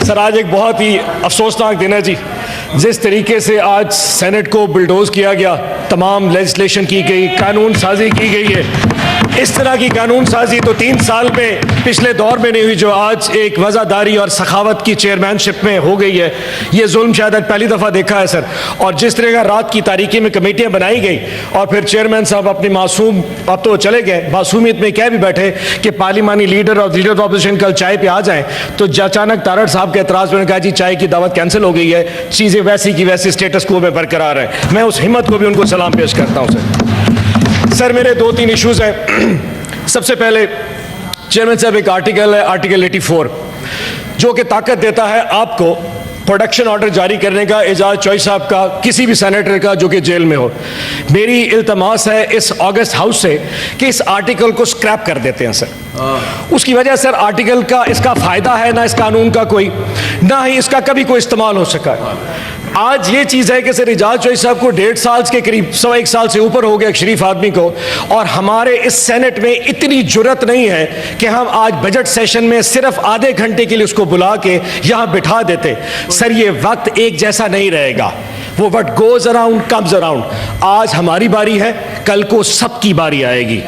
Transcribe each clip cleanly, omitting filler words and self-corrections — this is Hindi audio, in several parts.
सर आज एक बहुत ही अफसोसनाक दिन है जी। जिस तरीके से आज सेनेट को बुलडोज किया गया, तमाम लेजिस्लेशन की गई, कानून साजी की गई है, इस तरह की कानून साजी तो 3 साल में पिछले दौर में नहीं हुई जो आज एक वज़ादारी और सखावत की चेयरमैनशिप में हो गई है। ये जुल्म शायद पहली दफ़ा देखा है सर। और जिस तरह का रात की तारीकी में कमेटियां बनाई गई और फिर चेयरमैन साहब अपनी मासूम, अब तो चले गए, मासूमियत में कह भी बैठे कि पार्लिमानी लीडर और लीडर ऑफ अपोजिशन कल चाय पे आ जाएं, तो अचानक तारड़ साहब के एतराज़ में कहा जी चाय की दावत कैंसिल हो गई है, चीज़ें वैसी की वैसी स्टेटस को में बरकरार है। मैं उस हिम्मत को भी उनको सलाम पेश करता हूँ सर। मेरे 2-3 इश्यूज़ हैं। सबसे पहले चेयरमैन साहब, एक आर्टिकल है आर्टिकल 84 जो कि ताकत देता है आपको प्रोडक्शन ऑर्डर जारी करने का, एजाज चौधरी साहब का, किसी भी सेनेटर का जो कि जेल में हो। मेरी इल्तमास है इस ऑगस्ट हाउस से कि इस आर्टिकल को स्क्रैप कर देते हैं सर। उसकी वजह सर आर्टिकल का इसका फायदा है ना इस कानून का कोई, ना ही इसका कभी कोई इस्तेमाल हो सका है। आज ये चीज़ है कि सर एजाज चौधरी साहब को 1.5 साल के करीब, 1.25 साल से ऊपर हो गया एक शरीफ आदमी को, और हमारे इस सेनेट में इतनी जुर्रत नहीं है कि हम आज बजट सेशन में सिर्फ आधे घंटे के लिए उसको बुला के यहाँ बिठा देते। सर ये वक्त एक जैसा नहीं रहेगा, वो what goes around comes around. आज हमारी बारी है, कल को सबकी बारी आएगी।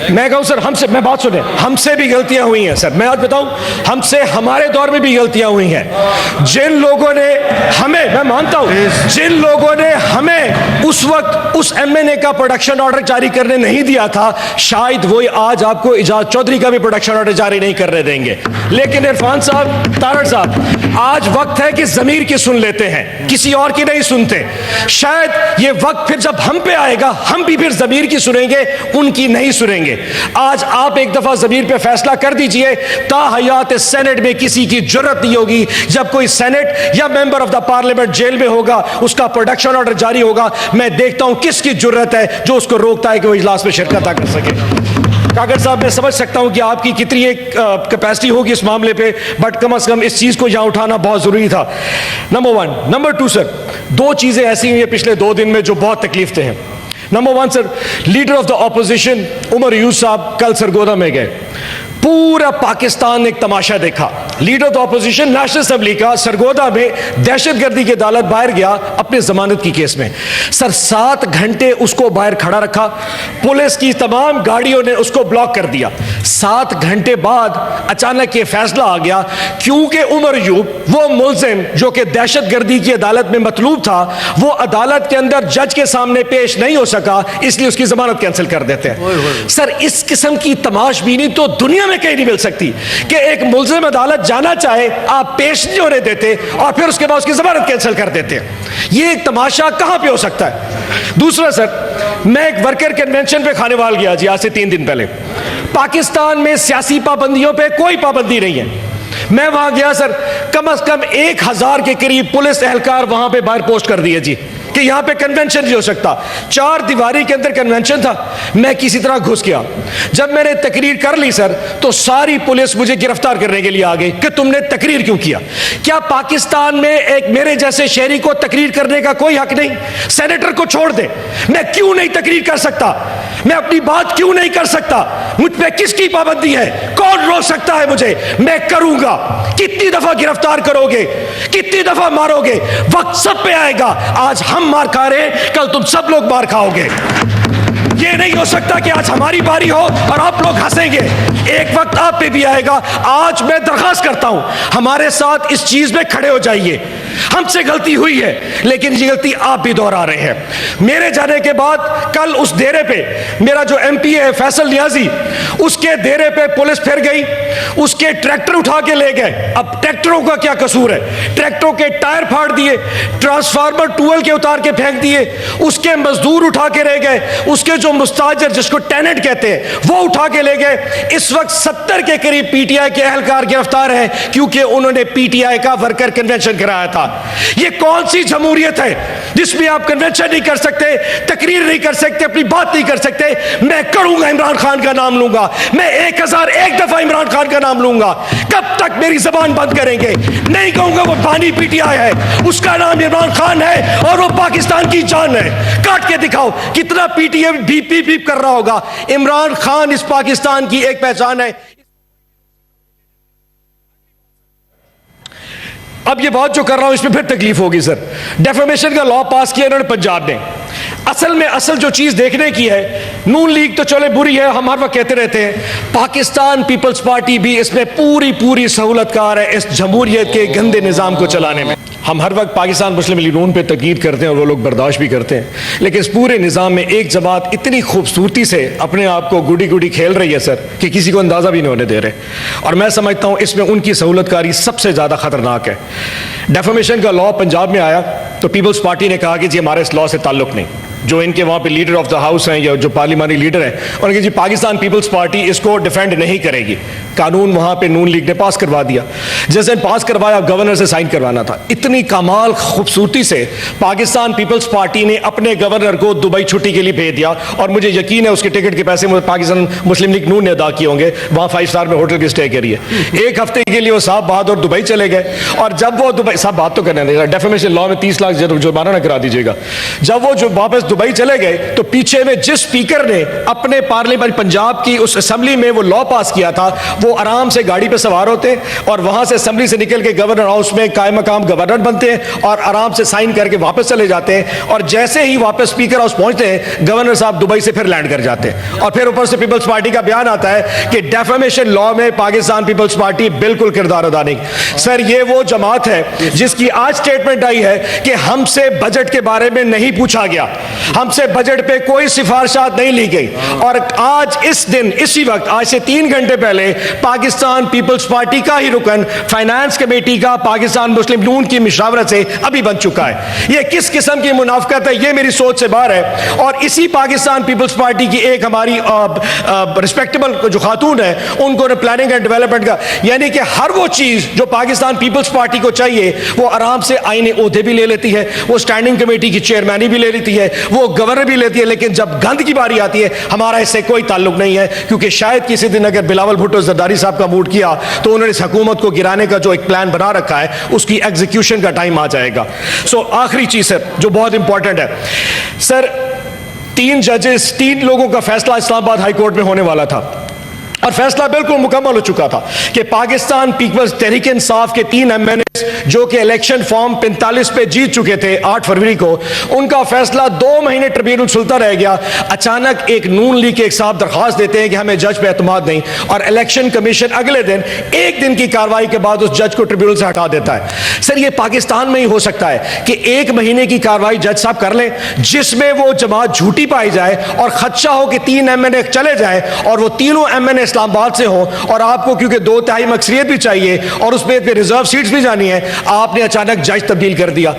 मैं कहूँ सर हमसे, मैं बात सुने, हमसे भी गलतियां हुई हैं सर। मैं आज बताऊं, हमसे हमारे दौर में भी गलतियां हुई हैं। जिन लोगों ने हमें, मैं मानता हूं, जिन लोगों ने हमें उस वक्त उस एमएनए का प्रोडक्शन ऑर्डर जारी करने नहीं दिया था, शायद वही आज आपको एजाज चौधरी का भी प्रोडक्शन ऑर्डर जारी नहीं करने देंगे। लेकिन इरफान साहब, तारड़ साहब, आज वक्त है कि जमीर की सुन लेते हैं, किसी और की नहीं सुनते। शायद ये वक्त फिर जब हम पे आएगा, हम भी फिर जमीर की सुनेंगे, उनकी नहीं सुनेंगे। आज आप एक दफा जमीर पे फैसला कर दीजिए, ताहयात सेनेट में किसी की जरूरत नहीं होगी। जब कोई सेनेट या member of the parliament jail में होगा, उसका प्रोडक्शन ऑर्डर जारी होगा, मैं देखता हूं किसकी जरूरत है जो उसको रोकता है कि वो इजलास में शिरकत ना कर सके। कागर साहब, मैं समझ सकता हूं कि आपकी कितनी एक कैपेसिटी होगी इस मामले पे, बट कम से कम इस चीज को यहां उठाना बहुत जरूरी था। नंबर 1। नंबर 2 सर, 2 चीजें ऐसी हुई हैं पिछले 2 दिन में जो बहुत तकलीफ दें हैं। Number 1 sir, leader of the opposition Umar Yusuf साहब कल सरगोदा में गए। पूरा पाकिस्तान ने एक तमाशा देखा। Leader of the opposition national assembly का सरगोदा में दहशतगर्दी की अदालत बाहर गया अपने जमानत की केस में। सर 7 घंटे उसको बाहर खड़ा रखा, पुलिस की तमाम गाड़ियों ने उसको ब्लॉक कर दिया। 7 घंटे बाद अचानक ये फैसला आ गया, क्योंकि उमर यूब वो मुल्जिम जो कि दहशतगर्दी की अदालत में मतलूब था, वो अदालत के अंदर जज के सामने पेश नहीं हो सका, इसलिए उसकी जमानत कैंसिल कर देते हैं। सर इस किस्म की तमाशबीनी तो दुनिया में कहीं नहीं मिल सकती कि एक मुल्जिम अदालत जाना चाहे, आप पेश नहीं होने देते और फिर उसके बाद उसकी जमानत कैंसिल कर देते हैं। ये एक तमाशा कहां पे हो सकता है? दूसरा सर, मैं एक वर्कर कन्वेंशन पे खानेवाल गया जी, आज से 3 दिन पहले। पाकिस्तान में सियासी पाबंदियों पे कोई पाबंदी नहीं है। मैं वहां गया सर, कम से कम 1000 के करीब पुलिस एहलकार वहां पे बाहर पोस्ट कर दिए जी कि यहां पे कन्वेंशन नहीं हो सकता। 4 दीवारी के अंदर कन्वेंशन था। मैं किसी तरह घुस गया। जब मैंने तकरीर कर ली सर, तो सारी पुलिस मुझे गिरफ्तार करने के लिए आ गई कि तुमने तकरीर क्यों किया। क्या पाकिस्तान में एक मेरे जैसे शहरी को तकरीर करने का कोई हक नहीं? सेनेटर को छोड़ दे, मैं क्यों नहीं तकरीर कर सकता? मैं अपनी बात क्यों नहीं कर सकता? मुझ पे किसकी पाबंदी है? कौन रोक सकता है मुझे? मैं करूंगा। कितनी दफा गिरफ्तार करोगे? कितनी दफा मारोगे? वक्त सब पे आएगा। आज हम मार खा रहे हैं, कल तुम सब लोग मार खाओगे। ये नहीं हो सकता कि आज हमारी बारी हो और आप लोग हंसेंगे। एक वक्त आप पे भी आएगा। आज मैं दरखास्त करता हूं, हमारे साथ इस चीज में खड़े हो जाइए। हमसे गलती हुई है, लेकिन ये गलती आप भी दोहरा रहे हैं। मेरे जाने के बाद कल उस डेरे पे मेरा जो एमपी है फैसल नियाजी, उसके डेरे पे पुलिस फिर गई, उसके ट्रैक्टर उठा के ले गए। अब ट्रैक्टरों का क्या कसूर है? ट्रैक्टरों के टायर फाड़ दिए, ट्रांसफार्मर टूल के उतार के फेंक दिए, उसके मजदूर उठा के रह गए, उसके जो मुस्ताजर जिसको टेनेंट कहते हैं वो उठा के ले गए। इस वक्त 70 के करीब पीटीआई के एहलकार गिरफ्तार हैं, क्योंकि उन्होंने पीटीआई का वर्कर कन्वेंशन कराया था। ये कौन सी जमहूरियत है जिसमें आप कन्वेंशन नहीं कर सकते, तकरीर नहीं कर सकते, अपनी बात नहीं कर सकते? मैं करूंगा, इमरान खान का नाम लूंगा, मैं 1001 दफा इमरान खान का नाम लूंगा। कब तक मेरी जबान बंद करेंगे? नहीं कहूंगा वो बानी पीटीआई है, उसका नाम इमरान खान है और वो पाकिस्तान की जान है। काट के दिखाओ कितना पीटीआई बीप बीप बीप कर रहा होगा। इमरान खान इस पाकिस्तान की एक पहचान है। अब ये बात जो कर रहा हूं इसमें फिर तकलीफ होगी सर। डेफेमेशन का लॉ पास किया इन्होंने पंजाब ने। असल जो चीज देखने की है, नून लीग तो चले बुरी है, हम हर वक्त कहते रहते हैं, पाकिस्तान पीपल्स पार्टी भी इसमें पूरी सहूलतकार है इस जमहूरियत के गंदे निजाम को चलाने में। हम हर वक्त पाकिस्तान मुस्लिम लीग नून पे तकीद करते हैं और वो लोग बर्दाश्त भी करते हैं, लेकिन इस पूरे निज़ाम में एक जमात इतनी खूबसूरती से अपने आप को गुडी खेल रही है सर कि किसी को अंदाज़ा भी नहीं होने दे रहे। और मैं समझता हूँ इसमें उनकी सहूलतकारी सबसे ज़्यादा ख़तरनाक है। डेफेमेशन का लॉ पंजाब में आया तो पीपल्स पार्टी ने कहा कि जी हमारे इस लॉ से ताल्लुक़ नहीं। जो इनके वहाँ पे लीडर ऑफ द हाउस हैं या जो पार्लिमानी लीडर हैं उन्होंने कहा जी पाकिस्तान पीपल्स पार्टी इसको डिफेंड नहीं करेगी। कानून वहाँ पे नून लीग ने पास करवा दिया। जैसे पास करवाया गवर्नर से साइन करवाना था। इतनी कमाल खूबसूरती से पाकिस्तान पीपल्स पार्टी ने अपने गवर्नर को दुबई छुट्टी के लिए भेज दिया और मुझे यकीन है उसके टिकट के पैसे पाकिस्तान मुस्लिम लीग नून ने अदा किए होंगे। वहाँ 5 स्टार में होटल की स्टे करिए। 1 हफ्ते के लिए वो साहब बहादुर दुबई चले गए और जब वो दुबई साहब बात तो करने नहीं, डेफेमेशन लॉ में 30 लाख जुर्माना ना करा दीजिएगा। जब वो जो वापस दुबई चले गए तो पीछे में जिस स्पीकर ने अपने पार्लियामेंट पंजाब की उस असेंबली में वो लॉ पास किया था वो आराम से गाड़ी पे सवार होते और वहां से असेंबली से निकल के गवर्नर हाउस में कायम मकाम गवर्नर बनते हैं और आराम से साइन करके वापस चले जाते हैं। और जैसे ही वापस स्पीकर हाउस पहुंचते हैं गवर्नर साहब दुबई से फिर लैंड कर जाते हैं। और फिर ऊपर से पीपल्स पार्टी का बयान आता है कि डेफेमेशन लॉ में पाकिस्तान पीपल्स पार्टी बिल्कुल किरदार अदा नहीं। सर ये वो जमात है जिसकी आज स्टेटमेंट आई है कि हमसे बजट के बारे में नहीं पूछा गया, हमसे बजट पे कोई सिफारिशात नहीं ली गई। और आज इस दिन इसी वक्त आज से 3 घंटे पहले पाकिस्तान पीपल्स पार्टी का ही रुकन फाइनेंस कमेटी का पाकिस्तान मुस्लिम नून की मशावरत से अभी बन चुका है। ये किस किस्म की मुनाफकत है, ये मेरी सोच से बाहर है। और इसी पाकिस्तान पीपल्स पार्टी की एक हमारी रिस्पेक्टेबल जो खातून है उनको प्लानिंग एंड डेवलपमेंट का यानी कि हर वो चीज जो पाकिस्तान पीपल्स पार्टी को चाहिए वो आराम से आईने ओहदे भी ले लेती है, वो स्टैंडिंग कमेटी की चेयरमैनी भी ले लेती है, वो गवर्नर भी लेती है। लेकिन जब गंद की बारी आती है हमारा इससे कोई ताल्लुक नहीं है, क्योंकि शायद किसी दिन अगर बिलावल भुट्टो जरदारी साहब का मूड किया तो उन्होंने इस हुकूमत को गिराने का जो एक प्लान बना रखा है उसकी एग्जीक्यूशन का टाइम आ जाएगा। सो आखिरी चीज है जो बहुत इंपॉर्टेंट है सर, 3 जजेस 3 लोगों का फैसला इस्लामाबाद हाई कोर्ट में होने वाला था और फैसला बिल्कुल मुकम्मल हो चुका था कि पाकिस्तान पीपल्स तहरीक इंसाफ के 3 MNA जो कि इलेक्शन फॉर्म 45 पे जीत चुके थे 8 फरवरी को, उनका फैसला 2 महीने ट्रिब्यूनल सुलता रह गया। अचानक एक नून लीग के एक साहब दरखास्त देते हैं कि हमें जज पे एतमाद नहीं और इलेक्शन कमीशन अगले दिन 1 दिन की कार्रवाई के बाद उस जज को ट्रिब्यूनल से हटा देता है। सर ये पाकिस्तान में ही हो सकता है कि 1 महीने की कार्रवाई जज साहब कर लें जिसमें वो जमात झूठी पाई जाए और खदशा हो कि 3 MNA चले जाए और वो तीनों MNA इस्लामाबाद से हो और आपको क्योंकि 2/3 अक्सरियत भी चाहिए और उसमें रिजर्व सीट्स भी जानी है, आपने अचानक जज तब्दील कर दिया।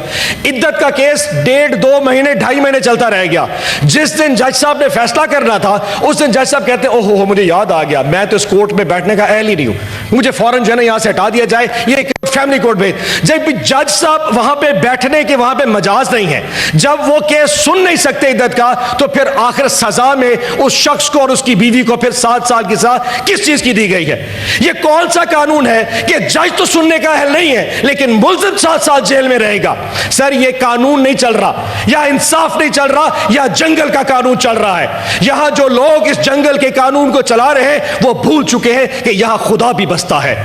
इद्दत का केस 1.5-2 महीने 2.5 महीने चलता रह गया। जिस दिन जज साहब ने फैसला करना था उस दिन जज साहब कहते ओहो मुझे याद आ गया, मैं तो इस कोर्ट में बैठने का अहल ही नहीं हूं, मुझे फौरन जो है यहां से हटा दिया जाए, ये फैमिली कोर्ट भेज। जब जज साहब वहां पे बैठने के वहां पे मजाज नहीं है, जब वो केस सुन नहीं सकते इद्दत का, तो फिर आखिर सजा में उस शख्स को और उसकी बीवी को फिर 7 साल की सजा किस चीज की दी गई है? ये कौन सा कानून है कि जज तो सुनने का अहल नहीं है लेकिन मुल्जिम 7 साल जेल में रहेगा? सर ये कानून नहीं चल रहा, या इंसाफ नहीं चल रहा, या जंगल का कानून चल रहा है। यहां जो लोग इस जंगल के कानून को चला रहे हैं वो भूल चुके हैं कि यहां खुदा भी बसता है,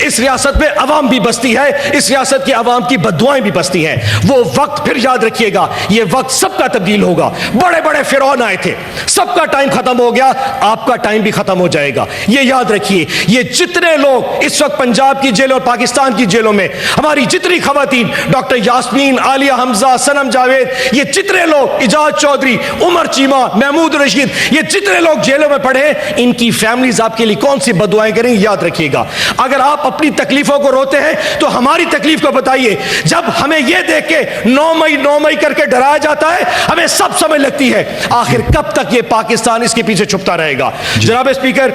इस रियासत में अवाम भी बसती है, इस रियासत की अवाम की बद्दुआएं भी बसती हैं। वो वक्त फिर याद रखिएगा, ये वक्त सबका तब्दील होगा। बड़े बड़े फिरौन आए थे, सबका टाइम खत्म हो गया, आपका टाइम भी खत्म हो जाएगा, ये याद रखिए। ये जितने लोग इस वक्त पंजाब की जेलों और पाकिस्तान की जेलों में, हमारी जितनी खवातीन, डॉक्टर यास्मीन, आलिया हमजा, सनम जावेद, ये जितने लोग, इजाज चौधरी, उमर चीमा, महमूद रशीद, ये जितने लोग जेलों में पड़े, इनकी फैमिलीज आपके लिए कौन सी बदुआएं करेंगी, याद रखिएगा। अगर आप अपनी तकलीफों को रोते हैं तो हमारी तकलीफ को बताइए। जब हमें यह देख के 9 मई करके डराया जाता है, हमें सब समझ लगती है आखिर कब तक ये पाकिस्तान इसके पीछे छुपता रहेगा। जनाब स्पीकर,